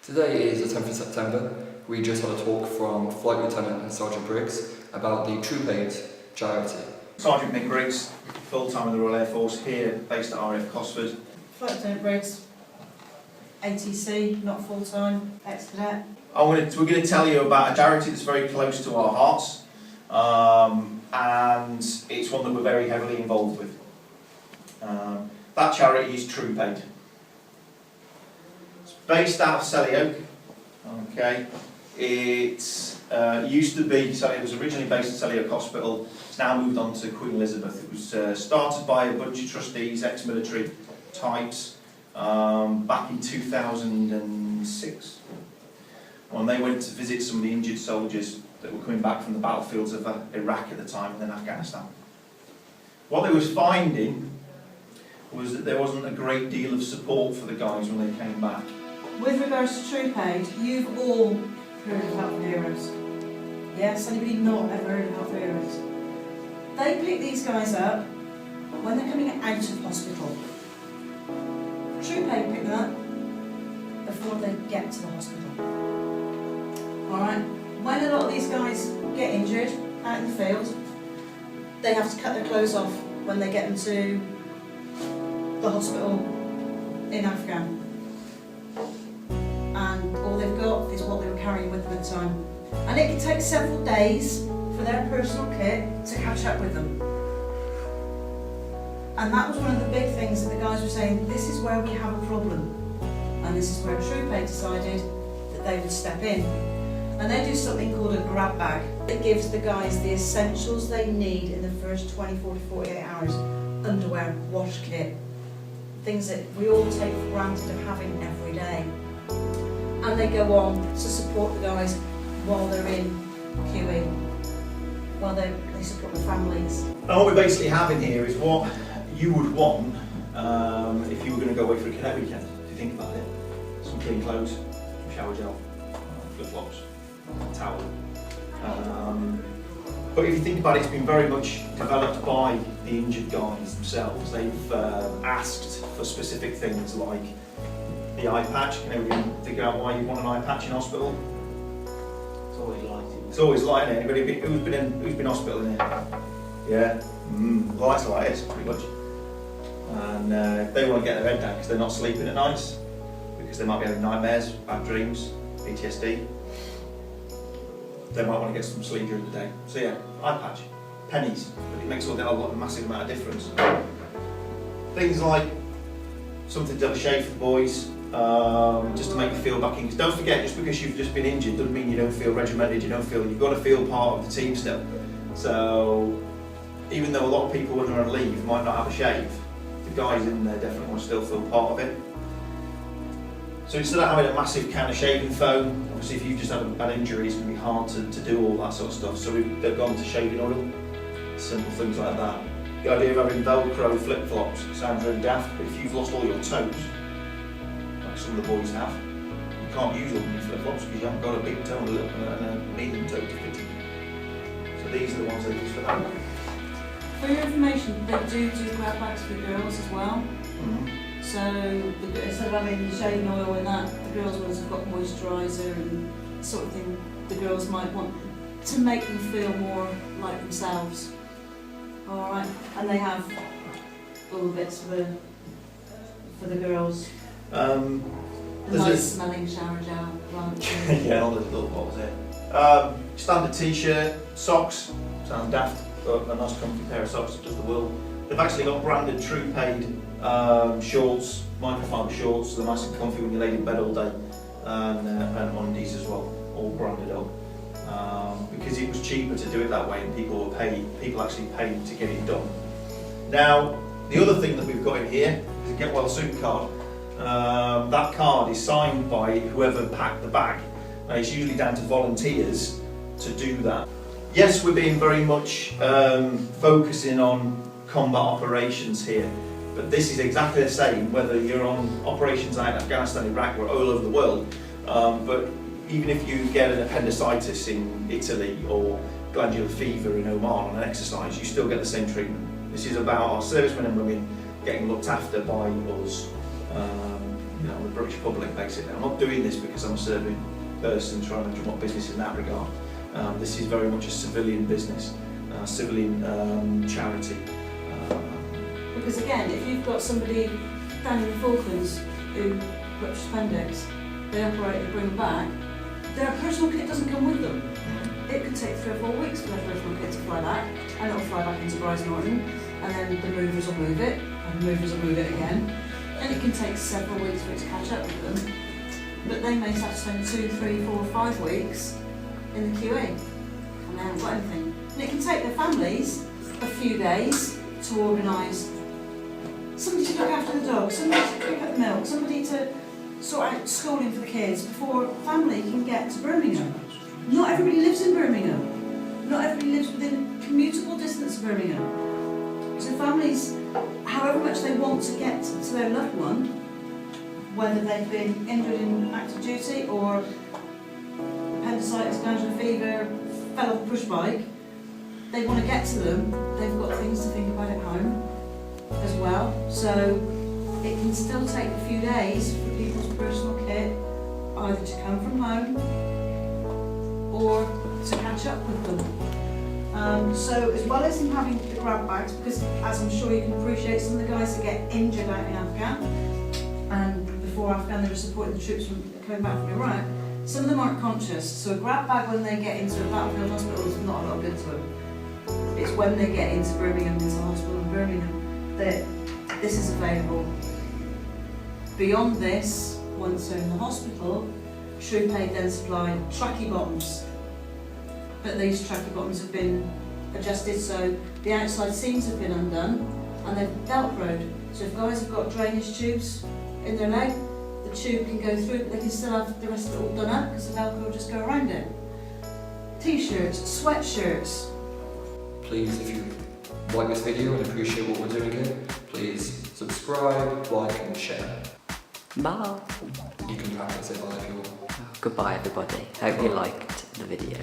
Today is the 10th of September. We just had a talk from Flight Lieutenant and Sergeant Briggs about the Troop Aid charity. Sergeant Mick Briggs, full-time in the Royal Air Force, here based at RAF Cosford. Flight Lieutenant Briggs, ATC, not full-time, ex-cadet. We're going to tell you about a charity that's very close to our hearts, and it's one that we're very heavily involved with. That charity is Troop Aid. It's based out of Selly Oak. Okay, it used to be, so it was originally based at Selly Oak Hospital. It's now moved on to Queen Elizabeth. It was started by a bunch of trustees, ex-military types, back in 2006, when they went to visit some of the injured soldiers that were coming back from the battlefields of Iraq at the time and then Afghanistan. What they was finding was that there wasn't a great deal of support for the guys when they came back. With regards to Troop Aid, you've all heard of Health Heroes. Yes, anybody not ever heard of Health Heroes? They pick these guys up when they're coming out of hospital. Troop Aid pick them up before they get to the hospital. Alright, when a lot of these guys get injured out in the field, they have to cut their clothes off when they get them to the hospital in Afghan. And all they've got is what they were carrying with them at the time. And it can take several days for their personal kit to catch up with them. And that was one of the big things that the guys were saying, this is where we have a problem. And this is where Troop Aid decided that they would step in. And they do something called a grab bag. It gives the guys the essentials they need in the first 24 to 48 hours. Underwear, wash kit, things that we all take for granted of having every day. And they go on to support the guys while they're in QE, while they support the families. And what we basically have in here is what you would want if you were going to go away for a cadet weekend, if you think about it. Some clean clothes, some shower gel, flip-flops, a towel. But if you think about it, it's been very much developed by the injured guys themselves. They've asked for specific things like the eye patch. Can everybody figure out why you want an eye patch in hospital? It's always lighting. It's always lighting. Anybody who's been in hospital in here? Yeah, lights like this, pretty much. And they want to get their head down because they're not sleeping at night, because they might be having nightmares, bad dreams, PTSD. They might want to get some sleep during the day. So yeah, eye patch, pennies, but it makes a massive amount of difference. Things like something to have a shave for the boys, just to make you feel back in. Because don't forget, just because you've just been injured doesn't mean you don't feel regimented. You've got to feel part of the team still. So even though a lot of people when they're on leave might not have a shave, the guys in there definitely want to still feel part of it. So instead of having a massive can of shaving foam, obviously if you've just had a bad injury, it's going to be hard to do all that sort of stuff. So they've gone to shaving oil, simple things like that. The idea of having Velcro flip-flops sounds really daft, but if you've lost all your toes, like some of the boys have, you can't use all your flip-flops because you haven't got a big toe and a medium toe to fit in. So these are the ones they use for that. For your information, they do grab bags for girls as well. So instead of having shaving oil in that, the girls' ones have got moisturiser and sort of thing the girls might want to make them feel more like themselves. Alright, and they have little bits for the girls. The nice smelling shower gel. Yeah, all those little bottles there. Standard t-shirt, socks, sounds daft, but a nice comfy pair of socks that does the world. They've actually got branded Troop Aid shorts, microfiber shorts, so they're nice and comfy when you lay in bed all day, and undies as well, all branded up. Because it was cheaper to do it that way, and people actually paid to get it done. Now, the other thing that we've got in here is a Get Well Soon card. That card is signed by whoever packed the bag. Now, it's usually down to volunteers to do that. Yes, we're being very much focusing on combat operations here, but this is exactly the same whether you're on operations out in Afghanistan, Iraq, or all over the world. But even if you get an appendicitis in Italy or glandular fever in Oman on an exercise, you still get the same treatment. This is about our servicemen and women getting looked after by us. you know, the British public basically. I'm not doing this because I'm a serving person trying to drum up business in that regard. This is very much a civilian business, civilian charity. Because again, if you've got somebody down in the Falklands who ruptures appendix, they operate and bring them back, their personal kit doesn't come with them. It could take 3 or 4 weeks for their personal kit to fly back, and it'll fly back into Brize Norton, and then the movers will move it, and the movers will move it again. And it can take several weeks for it to catch up with them. But they may have to spend 2, 3, 4, 5 weeks in the QE, and they haven't got anything. And it can take their families a few days to organise somebody to look after the dog, somebody to pick up the milk, somebody to sort out schooling for the kids before family can get to Birmingham. Not everybody lives in Birmingham. Not everybody lives within commutable distance of Birmingham. So families, however much they want to get to their loved one, whether they've been injured in active duty or appendicitis, glandular fever, fell off a push bike, they want to get to them, they've got things to think about at home as well. So it can still take a few days for people's personal kit either to come from home or to catch up with them. So as well as them having the grab bags, because as I'm sure you can appreciate, some of the guys that get injured out in Afghan, and before Afghan they were supporting the troops from coming back from Iraq, some of them aren't conscious. So a grab bag when they get into a battlefield hospital is not a lot good to them. It's when they get into Birmingham, into hospital in Birmingham, that this is available. Beyond this, once they're in the hospital, Troop Aid then supply tracky bottoms. But these tracky bottoms have been adjusted so the outside seams have been undone and they've velcroed. So if guys have got drainage tubes in their leg, the tube can go through, but they can still have the rest of it all done up because the velcro will just go around it. T-shirts, sweatshirts. Please, if you like this video and appreciate what we're doing here, please subscribe, like and share. Bye. You can practice it by if you want. Goodbye everybody. Hope you liked the video.